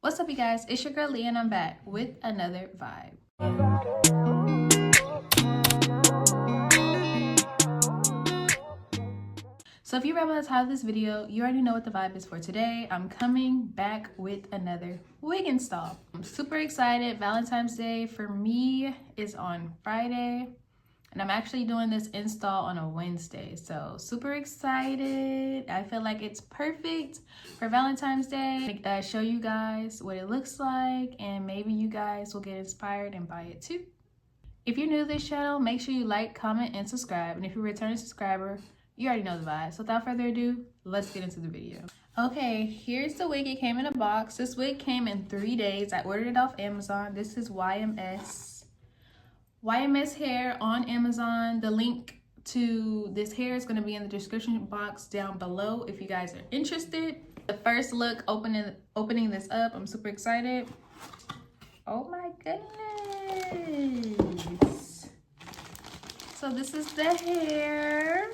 What's up, you guys? It's your girl Leah and I'm back with another vibe. So if you read by the title of this video, you already know what the vibe is for today. I'm coming back with another wig install. I'm super excited. Valentine's Day for me is on Friday. And I'm actually doing this install on a Wednesday. So super excited. I feel like it's perfect for Valentine's Day. Show you guys what it looks like and maybe you guys will get inspired and buy it too. If you're new to this channel, make sure you like, comment, and subscribe. And if you're a returning subscriber, you already know the vibe. So without further ado, let's get into the video. Okay, here's the wig. It came in a box. This wig came in 3 days. I ordered it off Amazon. This is YMS hair on Amazon. The link to this hair is going to be in the description box down below if you guys are interested. The first look, opening this up, I'm super excited. Oh my goodness. So this is the hair.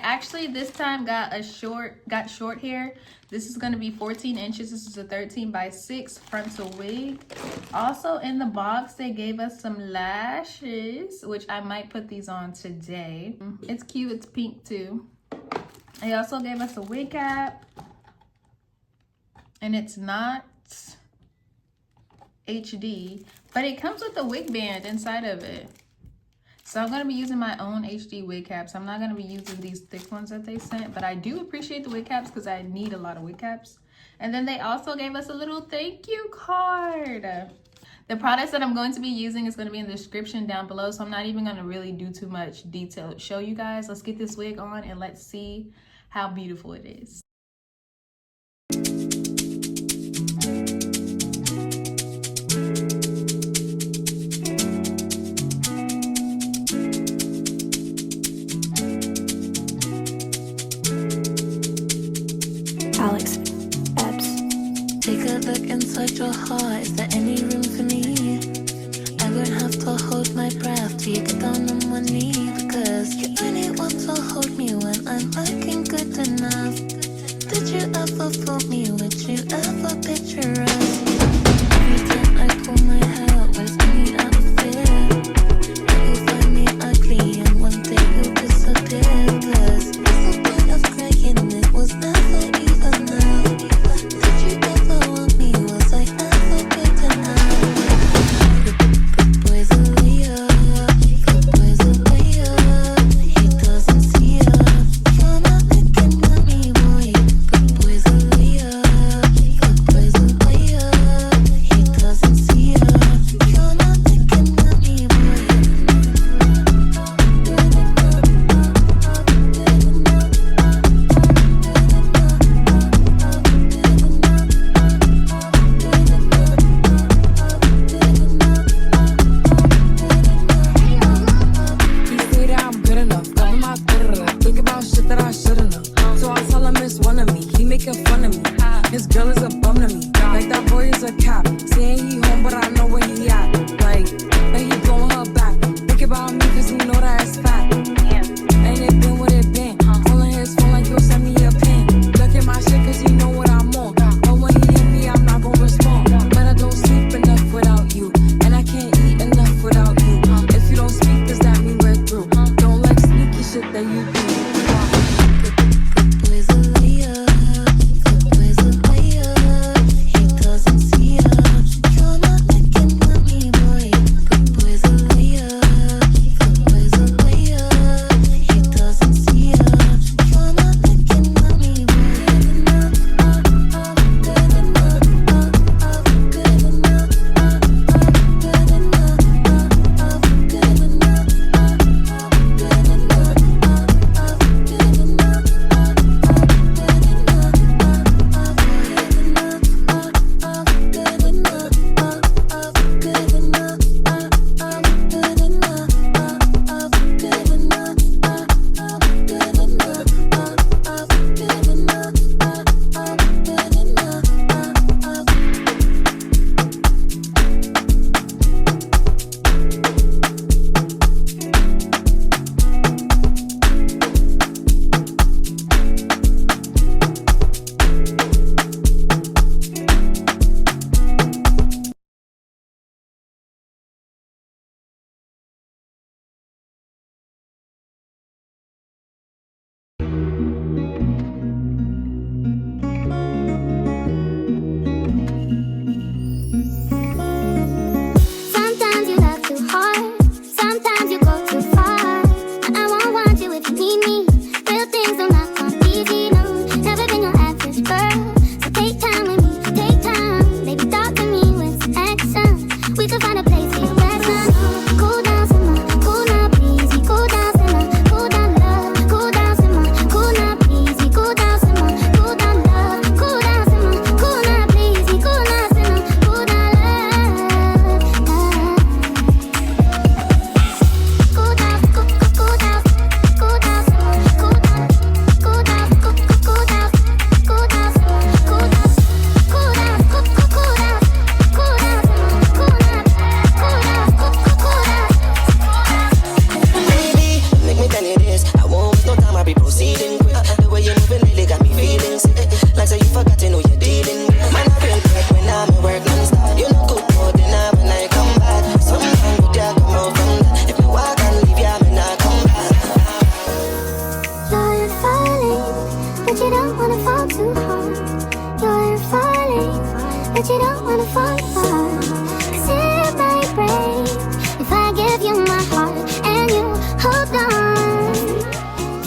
Actually, this time got short hair. This is going to be 14 inches. This is a 13x6 frontal wig. Also in the box, they gave us some lashes, which I might put these on today. It's cute. It's pink too. They also gave us a wig cap. And it's not HD, but it comes with a wig band inside of it. So I'm going to be using my own HD wig caps. I'm not going to be using these thick ones that they sent, but I do appreciate the wig caps because I need a lot of wig caps. And then they also gave us a little thank you card. The products that I'm going to be using is going to be in the description down below, so I'm not even going to really do too much detail to show you guys. Let's get this wig on and let's see how beautiful it is. Take a look inside your heart. Is there any room for me? I won't have to hold my breath till you get down on one knee, because you only want to hold me when I'm looking good enough. Did you ever fool me? Would you ever picture us? Every time I pull my hair out, it's only out of fear. You'll find me ugly and one day you'll disappear, cause the point of crying, it was never even now. Did you ever want me? Was I ever good enough? Good boy's a liar. Good boy's a liar. He doesn't see ya. You're not looking at me, boy. Good boy's a liar. Good boy's a liar. He doesn't see ya. You're not looking at me, boy. He say that I'm good enough, cover my think about shit that I shouldn't have. So I tell him it's one of me, he making fun of me. His girl is a bum to me, like that boy is a cap. Saying he home, but I know where he at. Like, but he blowing her back. Think about me, cause he know that it's fat. Ain't it been what it been? Calling his phone like you'll send me a pin. Look at my shit cause he know what I'm on. But when he hit me, I'm not gonna respond. But I don't sleep enough without you, and I can't eat enough without you. If you don't speak, does that mean we're through? Don't like sneaky shit that you do. Good boy's a liar. Good boy's a liar. He doesn't see ya. but you don't wanna fall apart. 'Cause it might break if I give you my heart and you hold on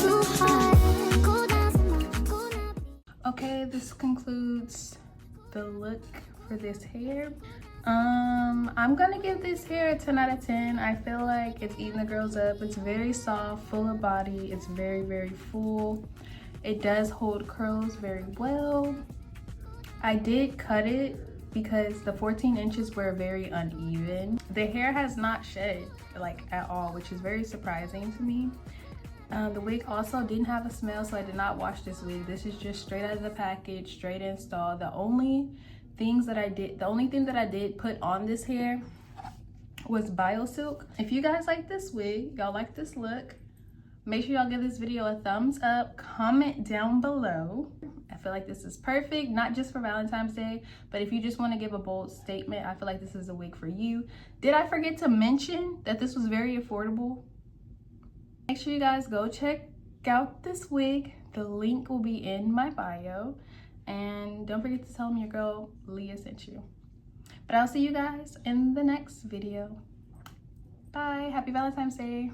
too hard. Cool down some more, cool down. Okay, this concludes the look for this hair. I'm gonna give this hair a 10 out of 10. I feel like it's eating the girls up. It's very soft, full of body. It's very, very full. It does hold curls very well. I did cut it because the 14 inches were very uneven. The hair has not shed like at all, which is very surprising to me. The wig also didn't have a smell, so I did not wash this wig. This is just straight out of the package, straight installed. The only thing that I did put on this hair was BioSilk. If you guys like this wig, y'all like this look, make sure y'all give this video a thumbs up, comment down below. I feel like this is perfect, not just for Valentine's Day, but if you just want to give a bold statement, I feel like this is a wig for you. Did I forget to mention that this was very affordable? Make sure you guys go check out this wig. The link will be in my bio. And don't forget to tell them your girl Leah sent you. But I'll see you guys in the next video. Bye. Happy Valentine's Day.